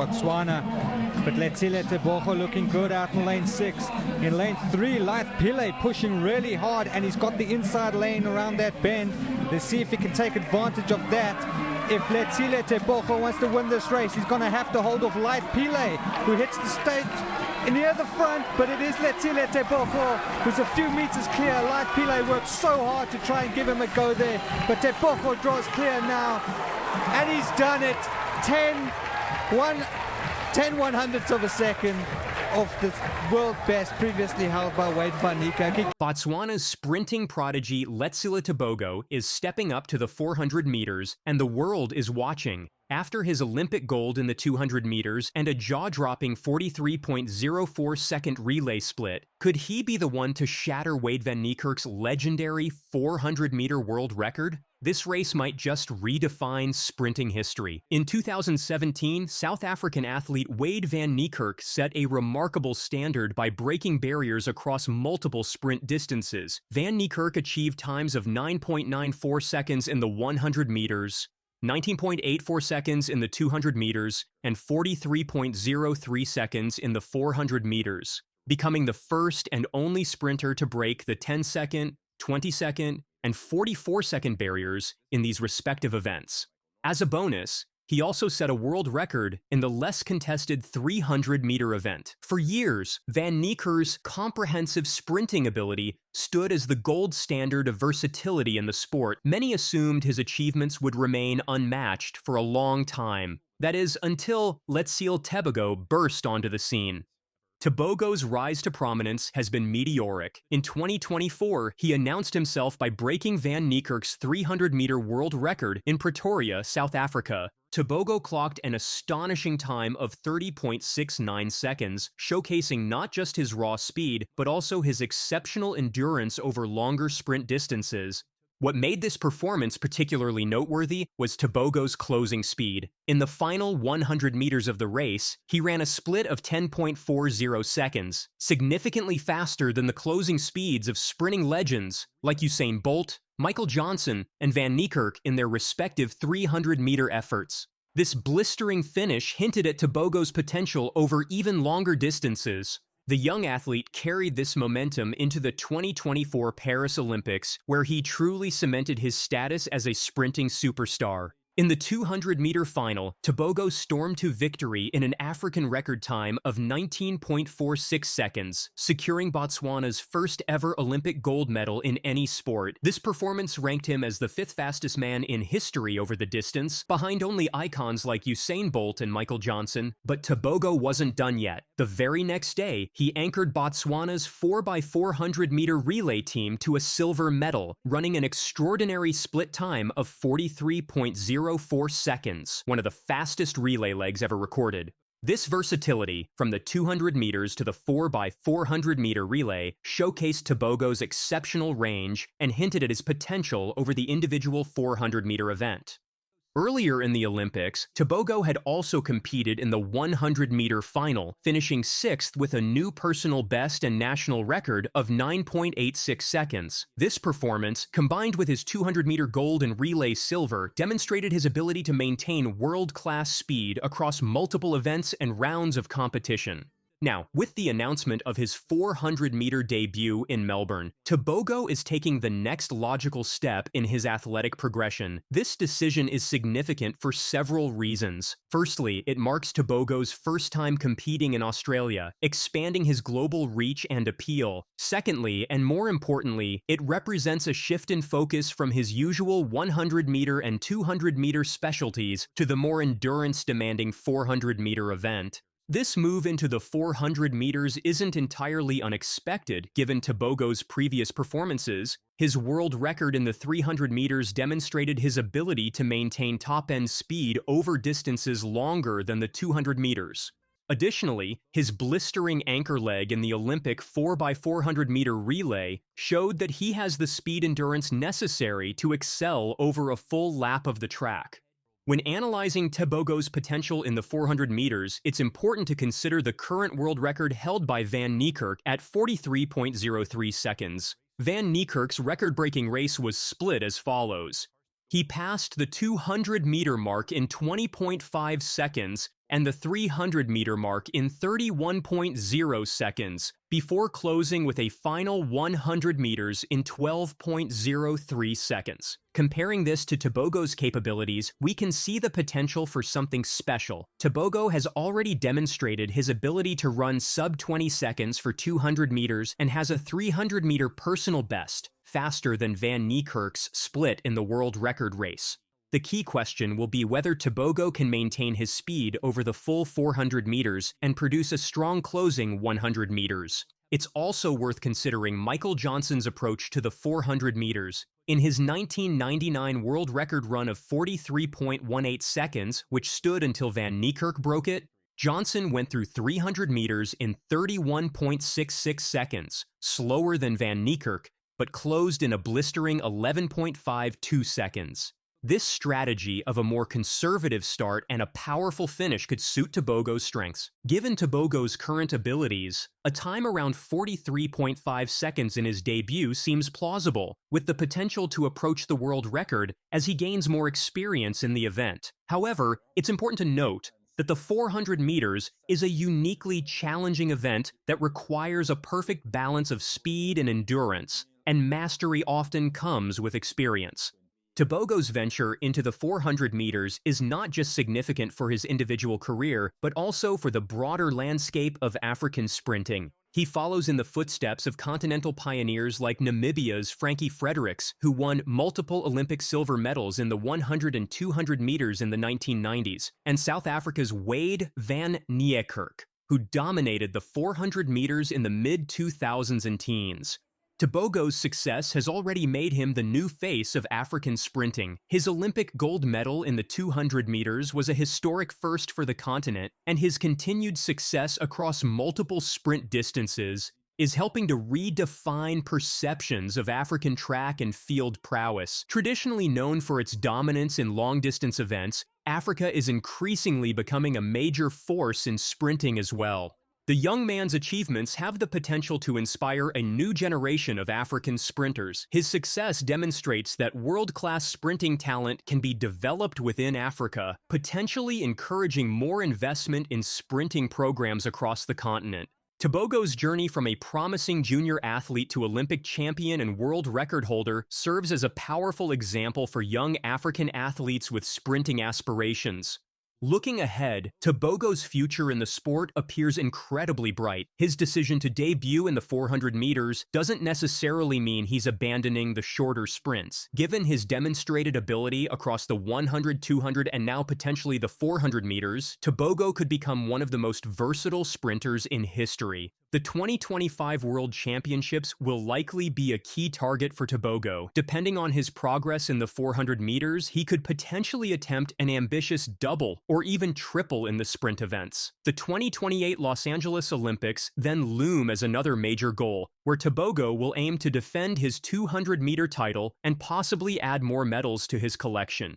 Botswana, but Letsile Tebogo looking good out in lane 6. In lane 3, Letsile pushing really hard, and he's got the inside lane around that bend. Let's see if he can take advantage of that. If Letsile Tebogo wants to win this race, he's going to have to hold off Letsile, who hits the stage near the front, but it is Letsile Tebogo who's a few meters clear. Letsile worked so hard to try and give him a go there, but Tebogo draws clear now, and he's done it. 10 1/100ths of a second of the world best previously held by Wayde van Niekerk. Botswana's sprinting prodigy Letsile Tebogo is stepping up to the 400 meters, and the world is watching. After his Olympic gold in the 200 meters and a jaw-dropping 43.04-second relay split, could he be the one to shatter Wayde van Niekerk's legendary 400-meter world record? This race might just redefine sprinting history. In 2017, South African athlete Wayde van Niekerk set a remarkable standard by breaking barriers across multiple sprint distances. Van Niekerk achieved times of 9.94 seconds in the 100 meters, 19.84 seconds in the 200 meters, and 43.03 seconds in the 400 meters, becoming the first and only sprinter to break the 10-second, 20-second, and 44-second barriers in these respective events. As a bonus, he also set a world record in the less contested 300-meter event. For years, Van Niekerk's comprehensive sprinting ability stood as the gold standard of versatility in the sport. Many assumed his achievements would remain unmatched for a long time. That is, until Letsile Tebogo burst onto the scene. Tebogo's rise to prominence has been meteoric. In 2024, he announced himself by breaking Van Niekerk's 300-meter world record in Pretoria, South Africa. Tebogo clocked an astonishing time of 30.69 seconds, showcasing not just his raw speed, but also his exceptional endurance over longer sprint distances. What made this performance particularly noteworthy was Tebogo's closing speed. In the final 100 meters of the race, he ran a split of 10.40 seconds, significantly faster than the closing speeds of sprinting legends like Usain Bolt, Michael Johnson, and Van Niekerk in their respective 300-meter efforts. This blistering finish hinted at Tebogo's potential over even longer distances. The young athlete carried this momentum into the 2024 Paris Olympics, where he truly cemented his status as a sprinting superstar. In the 200-meter final, Tebogo stormed to victory in an African record time of 19.46 seconds, securing Botswana's first ever Olympic gold medal in any sport. This performance ranked him as the 5th fastest man in history over the distance, behind only icons like Usain Bolt and Michael Johnson. But Tebogo wasn't done yet. The very next day, he anchored Botswana's 4x400-meter relay team to a silver medal, running an extraordinary split time of 43.04 seconds, one of the fastest relay legs ever recorded. This versatility, from the 200 meters to the 4x400-meter relay, showcased Tebogo's exceptional range and hinted at his potential over the individual 400-meter event. Earlier in the Olympics, Tebogo had also competed in the 100-meter final, finishing 6th with a new personal best and national record of 9.86 seconds. This performance, combined with his 200-meter gold and relay silver, demonstrated his ability to maintain world-class speed across multiple events and rounds of competition. Now, with the announcement of his 400-meter debut in Melbourne, Tebogo is taking the next logical step in his athletic progression. This decision is significant for several reasons. Firstly, it marks Tebogo's first time competing in Australia, expanding his global reach and appeal. Secondly, and more importantly, it represents a shift in focus from his usual 100-meter and 200-meter specialties to the more endurance-demanding 400-meter event. This move into the 400 meters isn't entirely unexpected, given Tebogo's previous performances. His world record in the 300 meters demonstrated his ability to maintain top-end speed over distances longer than the 200 meters. Additionally, his blistering anchor leg in the Olympic 4x400-meter relay showed that he has the speed endurance necessary to excel over a full lap of the track. When analyzing Tebogo's potential in the 400 meters, it's important to consider the current world record held by Van Niekerk at 43.03 seconds. Van Niekerk's record-breaking race was split as follows. He passed the 200-meter mark in 20.5 seconds and the 300-meter mark in 31.0 seconds, before closing with a final 100 meters in 12.03 seconds. Comparing this to Tebogo's capabilities, we can see the potential for something special. Tebogo has already demonstrated his ability to run sub-20 seconds for 200 meters and has a 300-meter personal best, faster than Van Niekerk's split in the world record race. The key question will be whether Tebogo can maintain his speed over the full 400 meters and produce a strong closing 100 meters. It's also worth considering Michael Johnson's approach to the 400 meters. In his 1999 world record run of 43.18 seconds, which stood until Van Niekerk broke it, Johnson went through 300 meters in 31.66 seconds, slower than Van Niekerk, but closed in a blistering 11.52 seconds. This strategy of a more conservative start and a powerful finish could suit Tebogo's strengths. Given Tebogo's current abilities, a time around 43.5 seconds in his debut seems plausible, with the potential to approach the world record as he gains more experience in the event. However, it's important to note that the 400 meters is a uniquely challenging event that requires a perfect balance of speed and endurance, and mastery often comes with experience. Tebogo's venture into the 400 meters is not just significant for his individual career, but also for the broader landscape of African sprinting. He follows in the footsteps of continental pioneers like Namibia's Frankie Fredericks, who won multiple Olympic silver medals in the 100 and 200 meters in the 1990s, and South Africa's Wayde van Niekerk, who dominated the 400 meters in the mid-2000s and teens. Tebogo's success has already made him the new face of African sprinting. His Olympic gold medal in the 200 meters was a historic first for the continent, and his continued success across multiple sprint distances is helping to redefine perceptions of African track and field prowess. Traditionally known for its dominance in long-distance events, Africa is increasingly becoming a major force in sprinting as well. The young man's achievements have the potential to inspire a new generation of African sprinters. His success demonstrates that world-class sprinting talent can be developed within Africa, potentially encouraging more investment in sprinting programs across the continent. Tebogo's journey from a promising junior athlete to Olympic champion and world record holder serves as a powerful example for young African athletes with sprinting aspirations. Looking ahead, Tebogo's future in the sport appears incredibly bright. His decision to debut in the 400 meters doesn't necessarily mean he's abandoning the shorter sprints. Given his demonstrated ability across the 100, 200, and now potentially the 400 meters, Tebogo could become one of the most versatile sprinters in history. The 2025 World Championships will likely be a key target for Tebogo. Depending on his progress in the 400 meters, he could potentially attempt an ambitious double or even triple in the sprint events. The 2028 Los Angeles Olympics then loom as another major goal, where Tebogo will aim to defend his 200-meter title and possibly add more medals to his collection.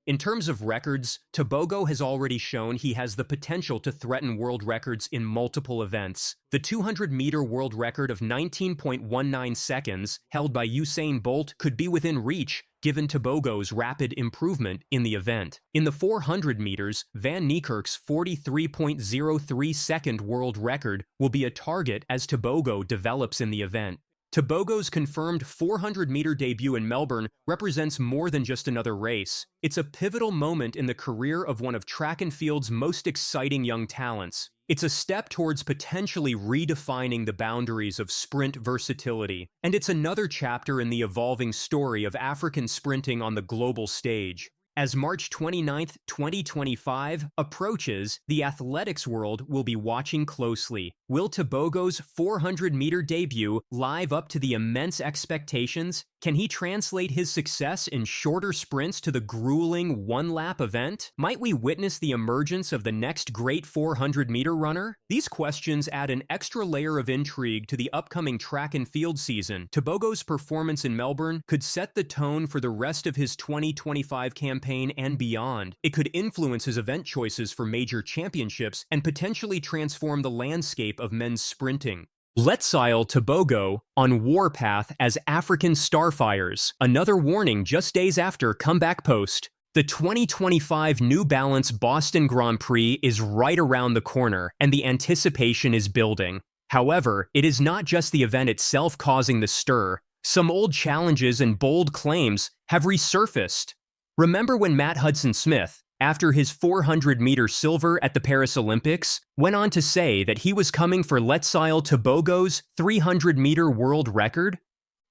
In terms of records, Tebogo has already shown he has the potential to threaten world records in multiple events. The 200-meter world record of 19.19 seconds, held by Usain Bolt, could be within reach given Tebogo's rapid improvement in the event. In the 400 meters, Van Niekerk's 43.03-second world record will be a target as Tebogo develops in the event. Tebogo's confirmed 400-meter debut in Melbourne represents more than just another race. It's a pivotal moment in the career of one of track and field's most exciting young talents. It's a step towards potentially redefining the boundaries of sprint versatility, and it's another chapter in the evolving story of African sprinting on the global stage. As March 29, 2025 approaches, the athletics world will be watching closely. Will Tebogo's 400-meter debut live up to the immense expectations? Can he translate his success in shorter sprints to the grueling one-lap event? Might we witness the emergence of the next great 400-meter runner? These questions add an extra layer of intrigue to the upcoming track and field season. Tebogo's performance in Melbourne could set the tone for the rest of his 2025 campaign and beyond. It could influence his event choices for major championships and potentially transform the landscape of men's sprinting. Letsile Tebogo on warpath as African starfires. Another warning just days after comeback post. The 2025 New Balance Boston Grand Prix is right around the corner, and the anticipation is building. However, it is not just the event itself causing the stir. Some old challenges and bold claims have resurfaced. Remember when Matt Hudson-Smith, after his 400-meter silver at the Paris Olympics, went on to say that he was coming for Letsile Tebogo's 300-meter world record?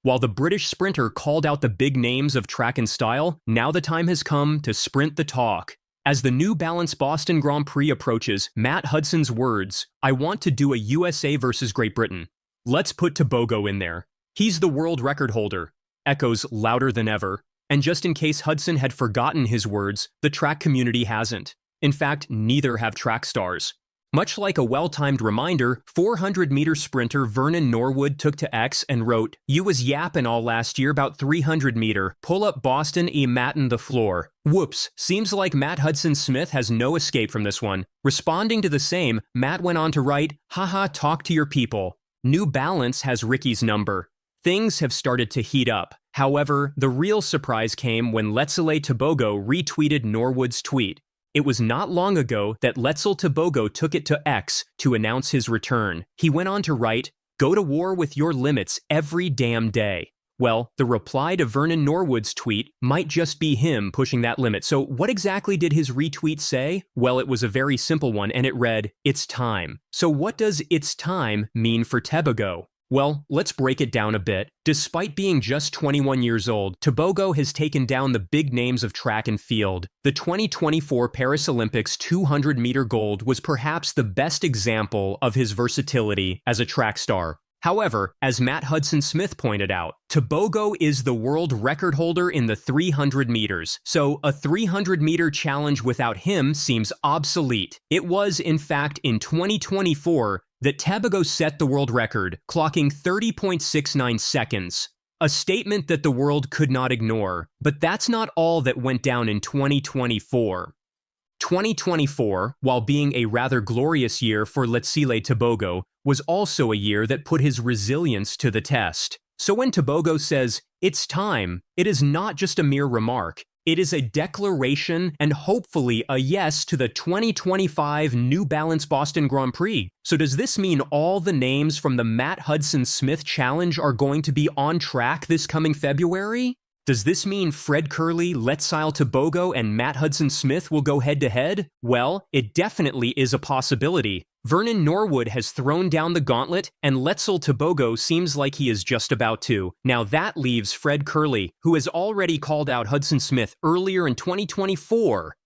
While the British sprinter called out the big names of track and style, now the time has come to sprint the talk. As the New Balance Boston Grand Prix approaches, Matt Hudson's words, "I want to do a USA versus Great Britain. Let's put Tebogo in there. He's the world record holder," echoes louder than ever. And just in case Hudson had forgotten his words, the track community hasn't. In fact, neither have track stars. Much like a well-timed reminder, 400-meter sprinter Vernon Norwood took to X and wrote, "You was yappin' all last year about 300-meter. Pull up Boston e Matin the floor." Whoops, seems like Matt Hudson-Smith has no escape from this one. Responding to the same, Matt went on to write, "Haha, talk to your people. New Balance has Ricky's number." Things have started to heat up. However, the real surprise came when Letsile Tebogo retweeted Norwood's tweet. It was not long ago that Letsile Tebogo took it to X to announce his return. He went on to write, "Go to war with your limits every damn day." Well, the reply to Vernon Norwood's tweet might just be him pushing that limit. So what exactly did his retweet say? Well, it was a very simple one, and it read, "It's time." So what does "it's time" mean for Tebogo? Well, let's break it down a bit. Despite being just 21 years old, Tebogo has taken down the big names of track and field. The 2024 Paris Olympics 200-meter gold was perhaps the best example of his versatility as a track star. However, as Matt Hudson-Smith pointed out, Tebogo is the world record holder in the 300 meters, so a 300-meter challenge without him seems obsolete. It was, in fact, in 2024 that Tebogo set the world record, clocking 30.69 seconds. A statement that the world could not ignore. But that's not all that went down in 2024. 2024, while being a rather glorious year for Letsile Tebogo, was also a year that put his resilience to the test. So when Tebogo says, "It's time," it is not just a mere remark. It is a declaration and hopefully a yes to the 2025 New Balance Boston Grand Prix. So does this mean all the names from the Matt Hudson-Smith Challenge are going to be on track this coming February? Does this mean Fred Kerley, Letsile Tebogo, and Matt Hudson-Smith will go head-to-head? Well, it definitely is a possibility. Vernon Norwood has thrown down the gauntlet, and Letsile Tebogo seems like he is just about to. Now that leaves Fred Kerley, who has already called out Hudson-Smith earlier in 2024.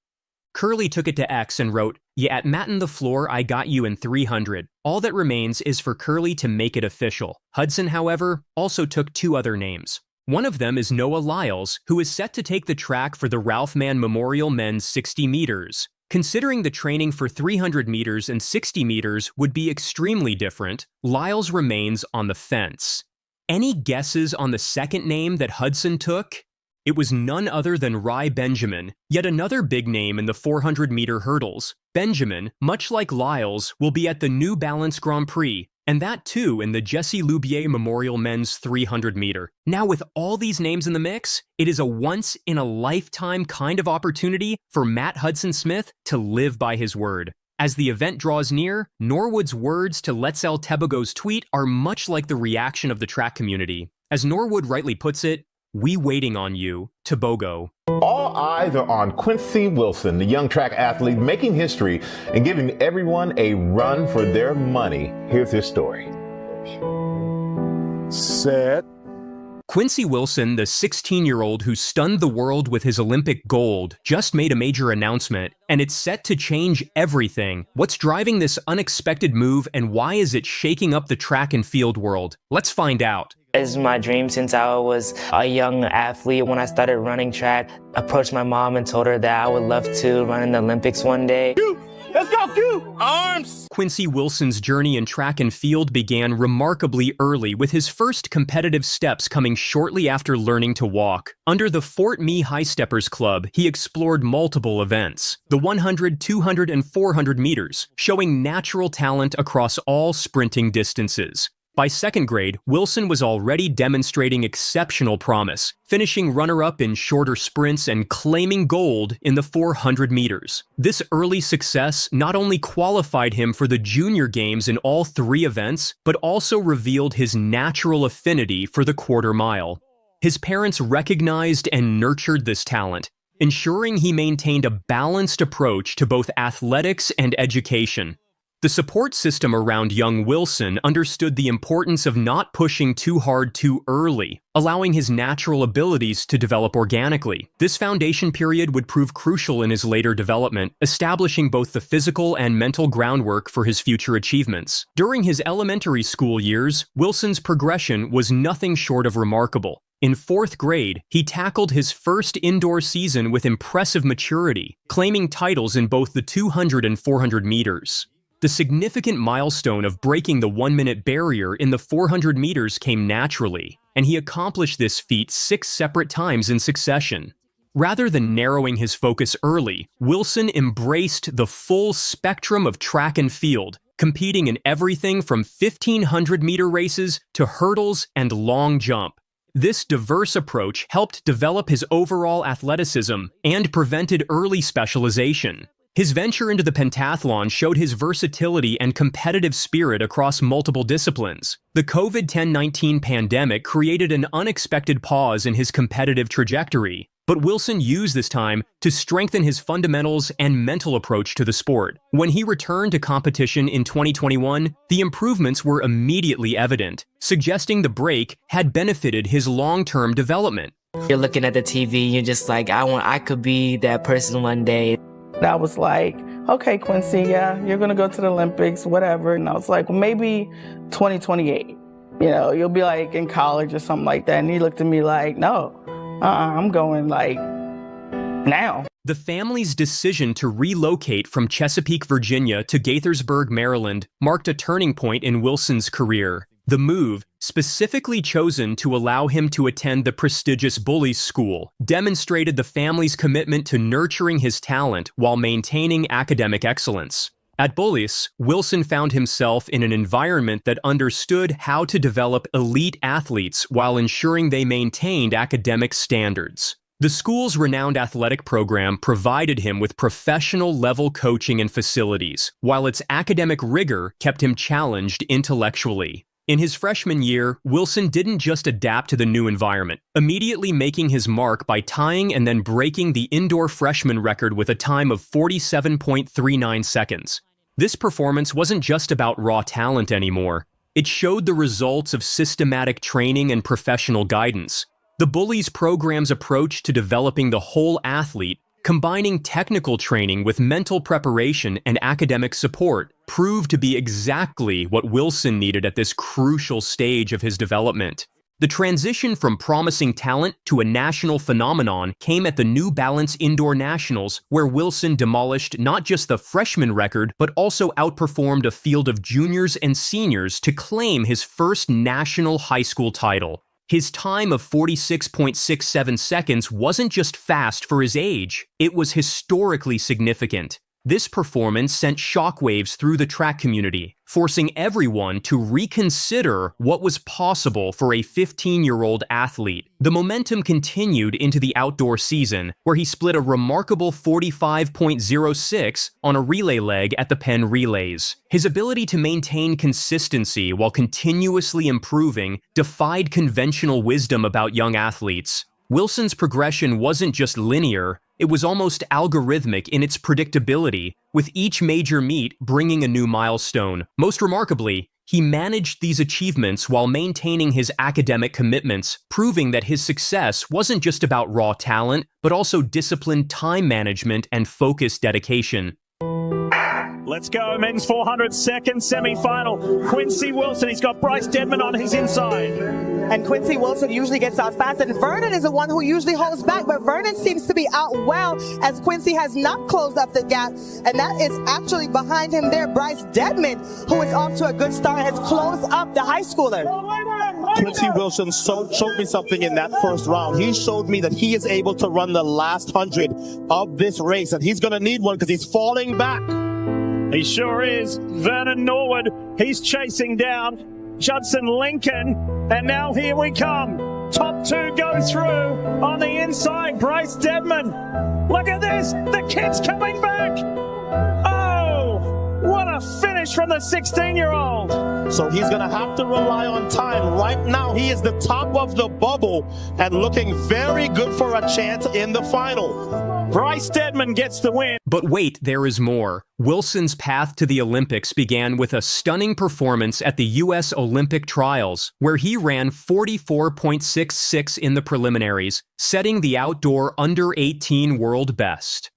Kerley took it to X and wrote, "Yeah, at Matin the floor, I got you in 300. All that remains is for Kerley to make it official." Hudson, however, also took two other names. One of them is Noah Lyles, who is set to take the track for the Ralph Mann Memorial Men's 60 meters. Considering the training for 300 meters and 60 meters would be extremely different, Lyles remains on the fence. Any guesses on the second name that Hudson took? It was none other than Rai Benjamin, yet another big name in the 400-meter hurdles. Benjamin, much like Lyles, will be at the New Balance Grand Prix, and that too in the Jesse Loubier Memorial Men's 300-meter. Now with all these names in the mix, it is a once-in-a-lifetime kind of opportunity for Matt Hudson-Smith to live by his word. As the event draws near, Norwood's words to Letsile Tebogo's tweet are much like the reaction of the track community. As Norwood rightly puts it, "We waiting on you, Tebogo." All eyes are on Quincy Wilson, the young track athlete making history and giving everyone a run for their money. Here's his story. Set. Quincy Wilson, the 16-year-old who stunned the world with his Olympic gold, just made a major announcement, and it's set to change everything. What's driving this unexpected move, and why is it shaking up the track and field world? Let's find out. It's my dream since I was a young athlete. When I started running track, I approached my mom and told her that I would love to run in the Olympics one day. Let's go, Q! Arms! Quincy Wilson's journey in track and field began remarkably early, with his first competitive steps coming shortly after learning to walk. Under the Fort Mee High Steppers Club, he explored multiple events, the 100, 200, and 400 meters, showing natural talent across all sprinting distances. By second grade, Wilson was already demonstrating exceptional promise, finishing runner-up in shorter sprints and claiming gold in the 400 meters. This early success not only qualified him for the junior games in all 3 events, but also revealed his natural affinity for the quarter mile. His parents recognized and nurtured this talent, ensuring he maintained a balanced approach to both athletics and education. The support system around young Wilson understood the importance of not pushing too hard too early, allowing his natural abilities to develop organically. This foundation period would prove crucial in his later development, establishing both the physical and mental groundwork for his future achievements. During his elementary school years, Wilson's progression was nothing short of remarkable. In 4th grade, he tackled his first indoor season with impressive maturity, claiming titles in both the 200 and 400 meters. The significant milestone of breaking the 1-minute barrier in the 400 meters came naturally, and he accomplished this feat 6 separate times in succession. Rather than narrowing his focus early, Wilson embraced the full spectrum of track and field, competing in everything from 1,500-meter races to hurdles and long jump. This diverse approach helped develop his overall athleticism and prevented early specialization. His venture into the pentathlon showed his versatility and competitive spirit across multiple disciplines. The COVID-19 pandemic created an unexpected pause in his competitive trajectory, but Wilson used this time to strengthen his fundamentals and mental approach to the sport. When he returned to competition in 2021, the improvements were immediately evident, suggesting the break had benefited his long-term development. You're looking at the TV, you're just like, I could be that person one day. I was like, okay, Quincy, yeah, you're going to go to the Olympics, whatever. And I was like, well, maybe 2028, you'll be like in college or something like that. And he looked at me like, no, I'm going like now. The family's decision to relocate from Chesapeake, Virginia to Gaithersburg, Maryland marked a turning point in Wilson's career. The move, specifically chosen to allow him to attend the prestigious Bullies School, demonstrated the family's commitment to nurturing his talent while maintaining academic excellence. At Bullies, Wilson found himself in an environment that understood how to develop elite athletes while ensuring they maintained academic standards. The school's renowned athletic program provided him with professional-level coaching and facilities, while its academic rigor kept him challenged intellectually. In his freshman year, Wilson didn't just adapt to the new environment, immediately making his mark by tying and then breaking the indoor freshman record with a time of 47.39 seconds. This performance wasn't just about raw talent anymore. It showed the results of systematic training and professional guidance. The Bullies program's approach to developing the whole athlete, combining technical training with mental preparation and academic support, proved to be exactly what Wilson needed at this crucial stage of his development. The transition from promising talent to a national phenomenon came at the New Balance Indoor Nationals, where Wilson demolished not just the freshman record, but also outperformed a field of juniors and seniors to claim his first national high school title. His time of 46.67 seconds wasn't just fast for his age, it was historically significant. This performance sent shockwaves through the track community, forcing everyone to reconsider what was possible for a 15-year-old athlete. The momentum continued into the outdoor season, where he split a remarkable 45.06 on a relay leg at the Penn Relays. His ability to maintain consistency while continuously improving defied conventional wisdom about young athletes. Wilson's progression wasn't just linear, it was almost algorithmic in its predictability, with each major meet bringing a new milestone. Most remarkably, he managed these achievements while maintaining his academic commitments, proving that his success wasn't just about raw talent, but also disciplined time management and focused dedication. Let's go, men's 400 second semi-final. Quincy Wilson, he's got Bryce Deadman on his inside. And Quincy Wilson usually gets out fast, and Vernon is the one who usually holds back, but Vernon seems to be out well as Quincy has not closed up the gap, and that is actually behind him there, Bryce Deadman, who is off to a good start, has closed up the high schooler. Quincy Wilson showed me something in that first round. He showed me that he is able to run the last 100 of this race, and he's going to need one because he's falling back. He sure is. Vernon Norwood, he's chasing down Judson Lincoln, and now here we come. Top two go through. On the inside, Bryce Deadman. Look at this, the kid's coming back. Oh, what a finish from the 16-year-old. So he's going to have to rely on time. Right now, he is the top of the bubble and looking very good for a chance in the final. Bryce Deadman gets the win. But wait, there is more. Wilson's path to the Olympics began with a stunning performance at the U.S. Olympic trials, where he ran 44.66 in the preliminaries, setting the outdoor under-18 world best.